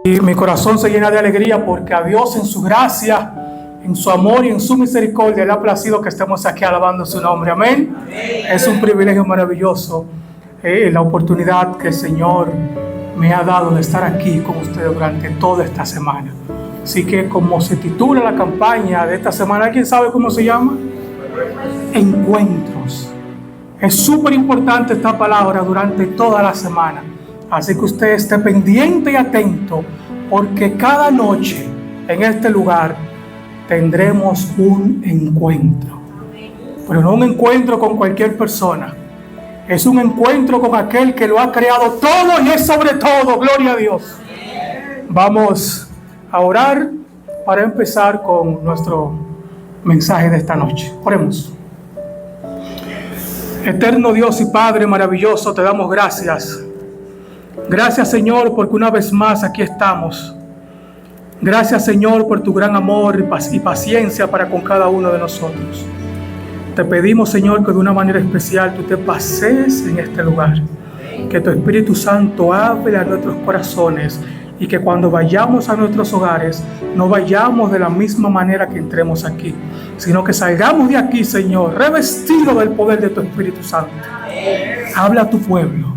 Y mi corazón se llena de alegría porque a Dios en su gracia, en su amor y en su misericordia le ha placido que estemos aquí alabando su nombre. Amén. Es un privilegio maravilloso la oportunidad que el Señor me ha dado de estar aquí con ustedes durante toda esta semana. Así que como se titula la campaña de esta semana, ¿quién sabe cómo se llama? Encuentros. Es súper importante esta palabra durante toda la semana. Así que usted esté pendiente y atento, porque cada noche en este lugar tendremos un encuentro. Pero no un encuentro con cualquier persona. Es un encuentro con aquel que lo ha creado todo y es sobre todo. Gloria a Dios. Vamos a orar para empezar con nuestro mensaje de esta noche. Oremos. Eterno Dios y Padre maravilloso, te damos gracias. Gracias, Señor, porque una vez más aquí estamos. Gracias, Señor, por tu gran amor y paciencia para con cada uno de nosotros. Te pedimos, Señor, que de una manera especial tú te pases en este lugar. Que tu Espíritu Santo hable a nuestros corazones y que cuando vayamos a nuestros hogares no vayamos de la misma manera que entremos aquí, sino que salgamos de aquí, Señor, revestidos del poder de tu Espíritu Santo. Habla a tu pueblo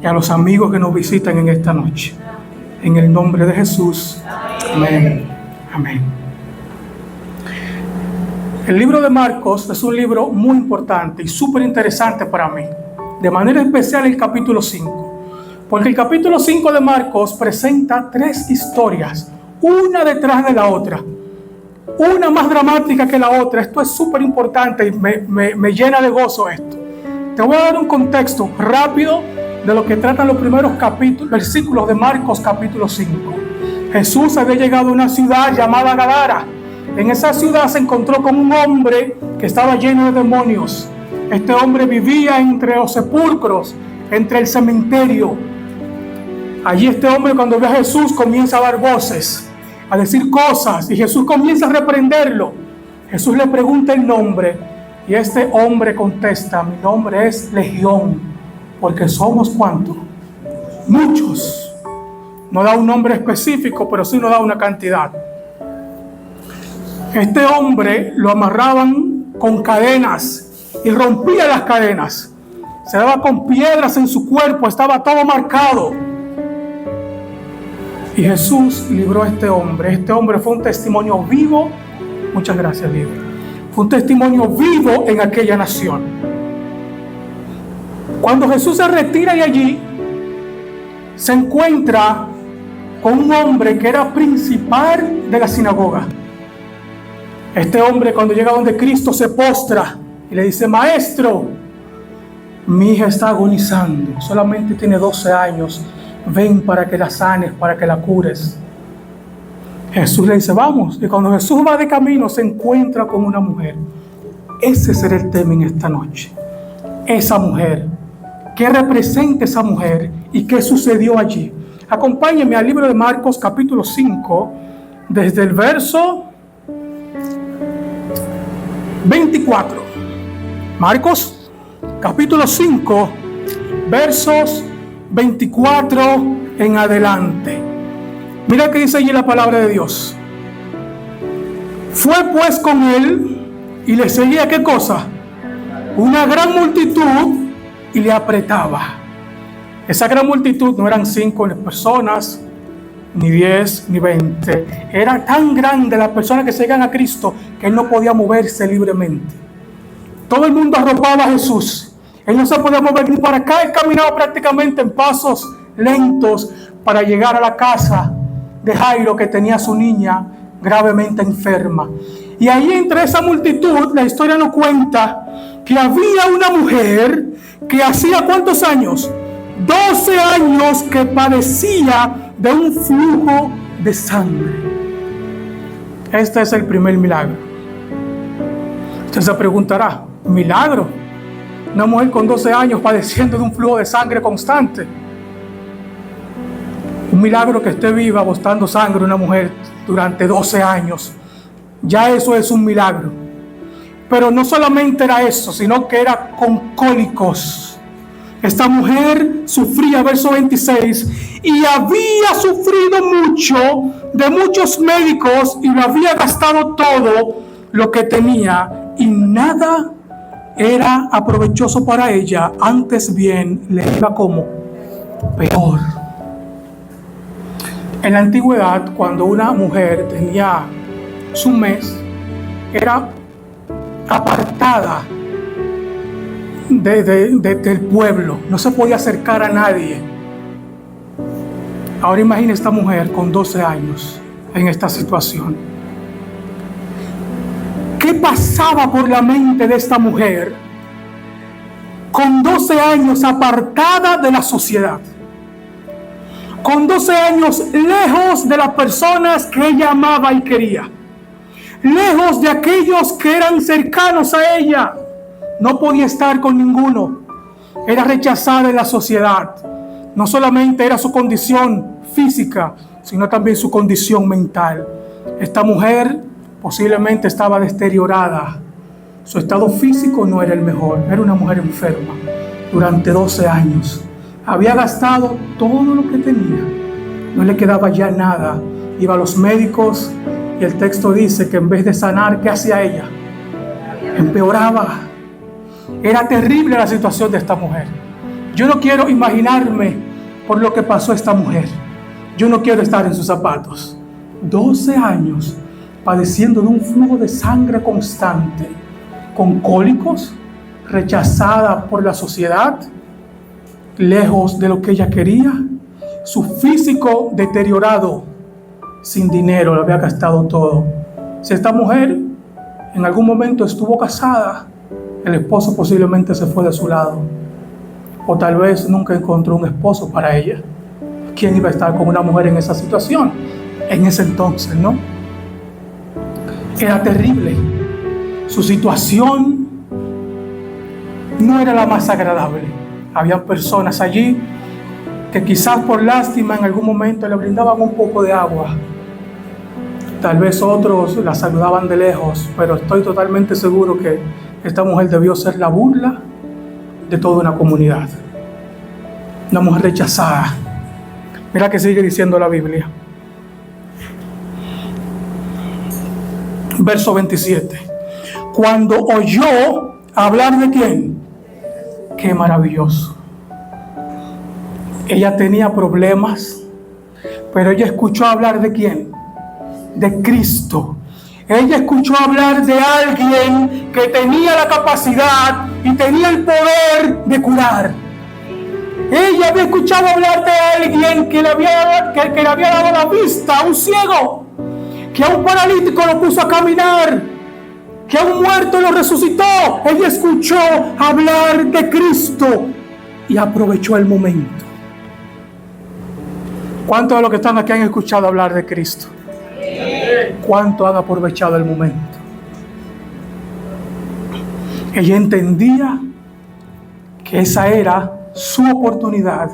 y a los amigos que nos visitan en esta noche. En el nombre de Jesús. Amén. Amén. El libro de Marcos es un libro muy importante y súper interesante para mí. De manera especial el capítulo 5. Porque el capítulo 5 de Marcos presenta 3 historias, una detrás de la otra. Una más dramática que la otra. Esto es súper importante y me llena de gozo esto. Te voy a dar un contexto rápido de lo que tratan los primeros versículos de Marcos capítulo 5. Jesús había llegado a una ciudad llamada Gadara. En esa ciudad se encontró con un hombre que estaba lleno de demonios. Este hombre vivía entre los sepulcros, entre el cementerio. Allí este hombre, cuando ve a Jesús, comienza a dar voces, a decir cosas, y Jesús comienza a reprenderlo. Jesús le pregunta el nombre y este hombre contesta: mi nombre es Legión. Porque somos ¿cuántos? Muchos. No da un nombre específico, pero sí nos da una cantidad. Este hombre lo amarraban con cadenas y rompía las cadenas. Se daba con piedras en su cuerpo, estaba todo marcado. Y Jesús libró a este hombre. Este hombre fue un testimonio vivo. Muchas gracias, Lidia. Fue un testimonio vivo en aquella nación. Cuando Jesús se retira de allí, se encuentra con un hombre que era principal de la sinagoga. Este hombre, cuando llega donde Cristo, se postra y le dice: maestro, mi hija está agonizando, solamente tiene 12 años, ven para que la sanes, para que la cures. Jesús le dice: vamos. Y cuando Jesús va de camino, se encuentra con una mujer. Ese será el tema en esta noche. Esa mujer. ¿Qué representa esa mujer y qué sucedió allí? Acompáñenme al libro de Marcos capítulo 5, desde el verso 24. Marcos capítulo 5, versos 24 en adelante. Mira que dice allí la palabra de Dios. Fue pues con él y le seguía, ¿qué cosa? Una gran multitud, y le apretaba. Esa gran multitud no eran 5 personas, ni 10, ni 20. Era tan grande las personas que seguían a Cristo que él no podía moverse libremente. Todo el mundo arropaba a Jesús. Él no se podía mover ni para acá. Él caminaba prácticamente en pasos lentos para llegar a la casa de Jairo, que tenía a su niña gravemente enferma. Y ahí, entre esa multitud, la historia nos cuenta que había una mujer que hacía ¿cuántos años? 12 años que padecía de un flujo de sangre. Este es el primer milagro. Usted se preguntará: ¿milagro? Una mujer con 12 años padeciendo de un flujo de sangre constante. Un milagro que esté viva botando sangre una mujer durante 12 años. Ya eso es un milagro. Pero no solamente era eso, sino que era con cólicos. Esta mujer sufría, verso 26, y había sufrido mucho de muchos médicos y lo había gastado todo lo que tenía y nada era aprovechoso para ella, antes bien le iba como peor. En la antigüedad, cuando una mujer tenía su mes, era apartada del pueblo, no se podía acercar a nadie. Ahora imagine esta mujer con 12 años en esta situación. ¿Qué pasaba por la mente de esta mujer con 12 años apartada de la sociedad? Con 12 años lejos de las personas que ella amaba y quería, lejos de aquellos que eran cercanos a ella. No podía estar con ninguno. Era rechazada en la sociedad. No solamente era su condición física, sino también su condición mental. Esta mujer posiblemente estaba deteriorada. Su estado físico no era el mejor. Era una mujer enferma. Durante 12 años había gastado todo lo que tenía. No le quedaba ya nada. Iba a los médicos y el texto dice que en vez de sanar, ¿qué hacía ella? Empeoraba. Era terrible la situación de esta mujer. Yo no quiero imaginarme por lo que pasó esta mujer. Yo no quiero estar en sus zapatos. 12 años padeciendo de un flujo de sangre constante, con cólicos, rechazada por la sociedad, lejos de lo que ella quería, su físico deteriorado, sin dinero, lo había gastado todo. Si esta mujer en algún momento estuvo casada, el esposo posiblemente se fue de su lado, o tal vez nunca encontró un esposo para ella. ¿Quién iba a estar con una mujer en esa situación? En ese entonces, ¿no? Era terrible. Su situación no era la más agradable. Había personas allí que quizás por lástima en algún momento le brindaban un poco de agua. Tal vez otros la saludaban de lejos, pero estoy totalmente seguro que esta mujer debió ser la burla de toda una comunidad. Una mujer rechazada. Mira que sigue diciendo la Biblia. Verso 27. Cuando oyó hablar de quién, qué maravilloso. Ella tenía problemas, pero ella escuchó hablar de quién, de Cristo. Ella escuchó hablar de alguien que tenía la capacidad y tenía el poder de curar. Ella había escuchado hablar de alguien que le había dado la vista a un ciego, que a un paralítico lo puso a caminar, que a un muerto lo resucitó. Ella escuchó hablar de Cristo y aprovechó el momento. ¿Cuántos de los que están aquí han escuchado hablar de Cristo? ¿Cuánto han aprovechado el momento? Ella entendía que esa era su oportunidad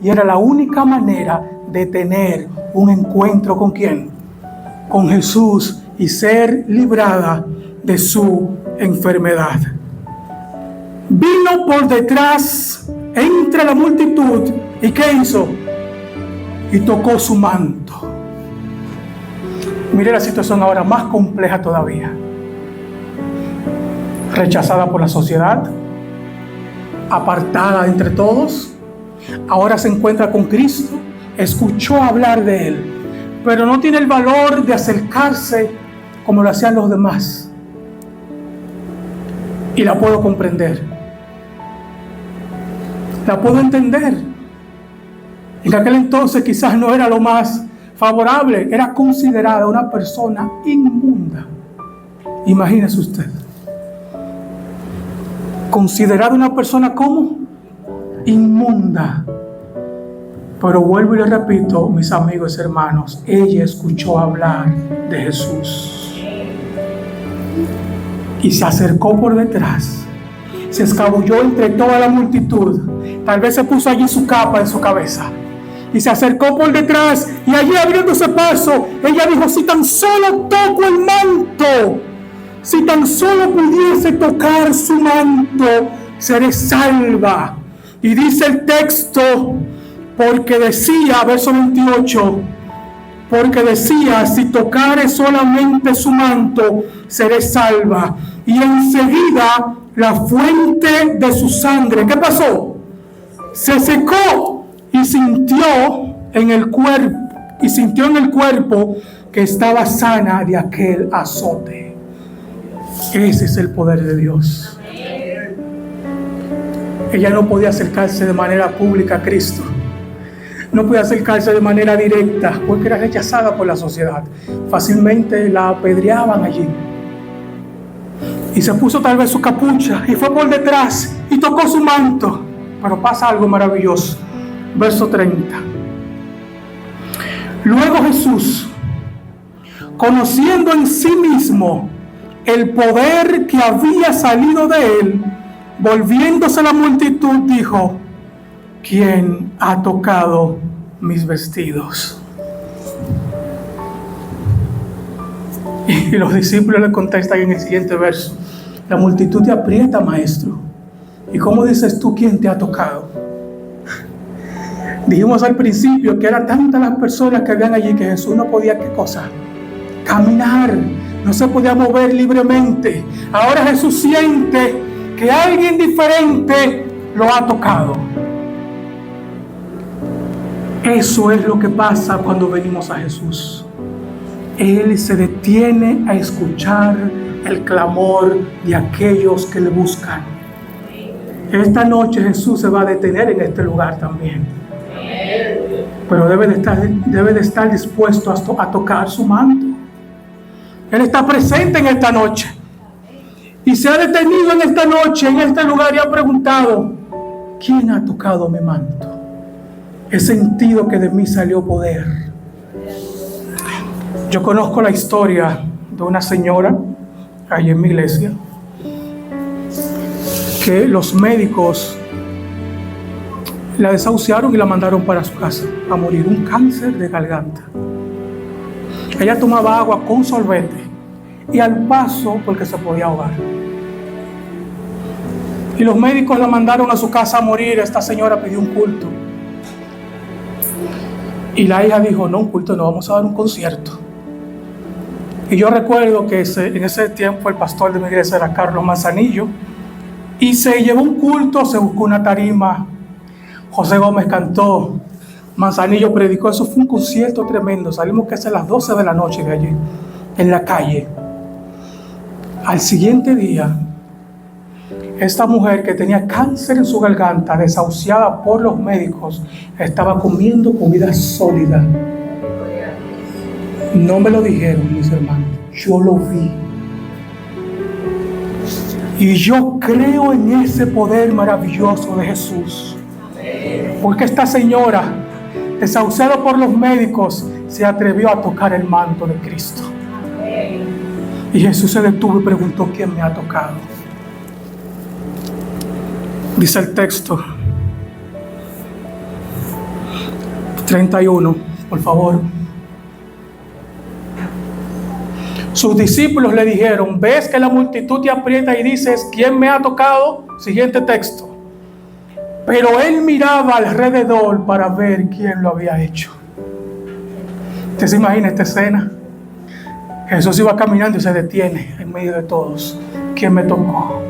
y era la única manera de tener un encuentro con ¿quién? Con Jesús y ser librada de su enfermedad. Vino por detrás entre la multitud y ¿qué hizo? Y tocó su manto. Mire la situación ahora más compleja todavía. Rechazada por la sociedad, apartada entre todos, ahora se encuentra con Cristo, escuchó hablar de Él, pero no tiene el valor de acercarse como lo hacían los demás. Y la puedo comprender. La puedo entender. En aquel entonces quizás no era lo más favorable, era considerada una persona inmunda. Imagínese usted. Considerada una persona como inmunda. Pero vuelvo y le repito, mis amigos y hermanos, ella escuchó hablar de Jesús y se acercó por detrás, se escabulló entre toda la multitud, tal vez se puso allí su capa en su cabeza y se acercó por detrás, y allí abriéndose paso, ella dijo: si tan solo toco el manto, si tan solo pudiese tocar su manto, seré salva. Y dice el texto, porque decía, verso 28, porque decía, si tocare solamente su manto, seré salva. Y enseguida la fuente de su sangre, ¿qué pasó? Se secó y sintió en el cuerpo que estaba sana de aquel azote. Ese es el poder de Dios. Ella no podía acercarse de manera pública a Cristo. No podía acercarse de manera directa porque era rechazada por la sociedad. Fácilmente la apedreaban allí. Y se puso tal vez su capucha y fue por detrás y tocó su manto. Pero pasa algo maravilloso. Verso 30. Luego Jesús, conociendo en sí mismo el poder que había salido de él, volviéndose a la multitud, dijo: ¿quién ha tocado mis vestidos? Y los discípulos le contestan en el siguiente verso: la multitud te aprieta, maestro. ¿Y cómo dices tú quién te ha tocado? Dijimos al principio que eran tantas las personas que habían allí que Jesús no podía, ¿qué cosa? Caminar, no se podía mover libremente. Ahora Jesús siente que alguien diferente lo ha tocado. Eso es lo que pasa cuando venimos a Jesús. Él se detiene a escuchar el clamor de aquellos que le buscan. Esta noche Jesús se va a detener en este lugar también. Pero debe de estar dispuesto a tocar su manto. Él está presente en esta noche. Y se ha detenido en esta noche, en este lugar, y ha preguntado: ¿quién ha tocado mi manto? He sentido que de mí salió poder. Yo conozco la historia de una señora ahí en mi iglesia, que los médicos la desahuciaron y la mandaron para su casa a morir, un cáncer de garganta. Ella tomaba agua con solvente y al paso porque se podía ahogar. Y los médicos la mandaron a su casa a morir. Esta señora pidió un culto. Y la hija dijo: no, un culto no, vamos a dar un concierto. Y yo recuerdo que en ese tiempo el pastor de mi iglesia era Carlos Manzanillo. Y se llevó un culto, se buscó una tarima. José Gómez cantó, Manzanillo predicó. Eso fue un concierto tremendo. Salimos casi a las 12 de la noche de allí, en la calle. Al siguiente día, esta mujer que tenía cáncer en su garganta, desahuciada por los médicos, estaba comiendo comida sólida. No me lo dijeron mis hermanos, yo lo vi. Y yo creo en ese poder maravilloso de Jesús. Porque esta señora, desahuciada por los médicos, se atrevió a tocar el manto de Cristo. Y Jesús se detuvo y preguntó: ¿quién me ha tocado? Dice el texto 31, por favor. Sus discípulos le dijeron: ¿ves que la multitud te aprieta y dices: ¿quién me ha tocado? Siguiente texto. Pero él miraba alrededor para ver quién lo había hecho. ¿Usted se imagina esta escena? Jesús iba caminando y se detiene en medio de todos. ¿Quién me tocó?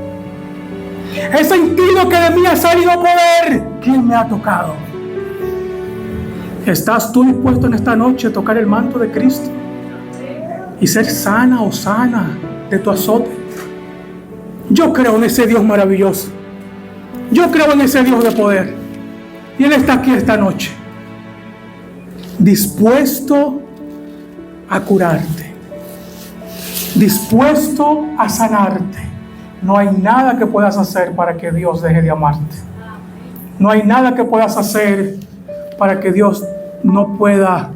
He sentido que de mí ha salido poder. ¿Quién me ha tocado? ¿Estás tú dispuesto en esta noche a tocar el manto de Cristo y ser sana o sana de tu azote? Yo creo en ese Dios maravilloso. Yo creo en ese Dios de poder. Y Él está aquí esta noche, dispuesto a curarte, dispuesto a sanarte. No hay nada que puedas hacer para que Dios deje de amarte. No hay nada que puedas hacer para que Dios no pueda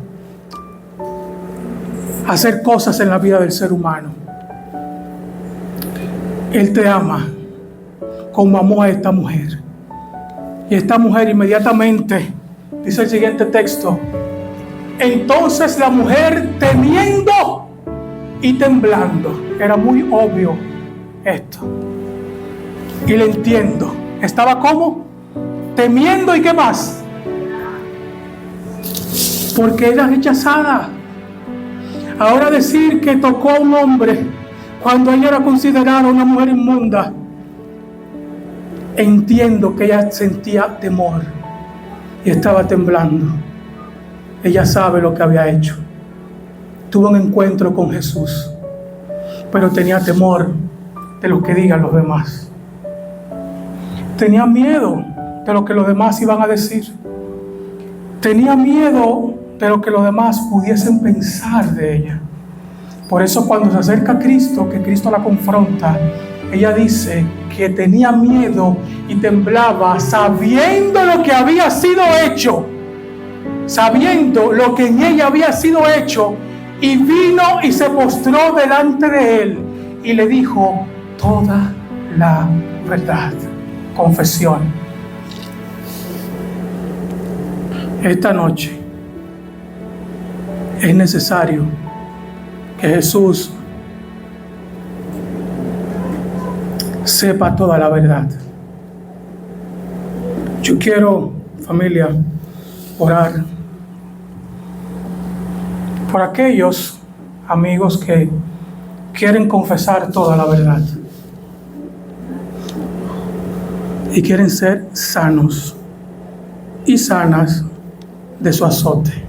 hacer cosas en la vida del ser humano. Él te ama como amó a esta mujer. Y esta mujer inmediatamente, dice el siguiente texto: entonces la mujer, temiendo y temblando, era muy obvio esto, y le entiendo, estaba como temiendo y qué más, porque era rechazada. Ahora decir que tocó a un hombre cuando ella era considerada una mujer inmunda, entiendo que ella sentía temor y estaba temblando. Ella sabe lo que había hecho. Tuvo un encuentro con Jesús, pero tenía temor de lo que digan los demás. Tenía miedo de lo que los demás iban a decir. Tenía miedo de lo que los demás pudiesen pensar de ella. Por eso cuando se acerca a Cristo, que Cristo la confronta, ella dice que tenía miedo y temblaba, sabiendo lo que había sido hecho, sabiendo lo que en ella había sido hecho, y vino y se postró delante de él y le dijo toda la verdad. Confesión. Esta noche es necesario que Jesús sepa toda la verdad. Yo quiero, familia, orar por aquellos amigos que quieren confesar toda la verdad y quieren ser sanos y sanas de su azote.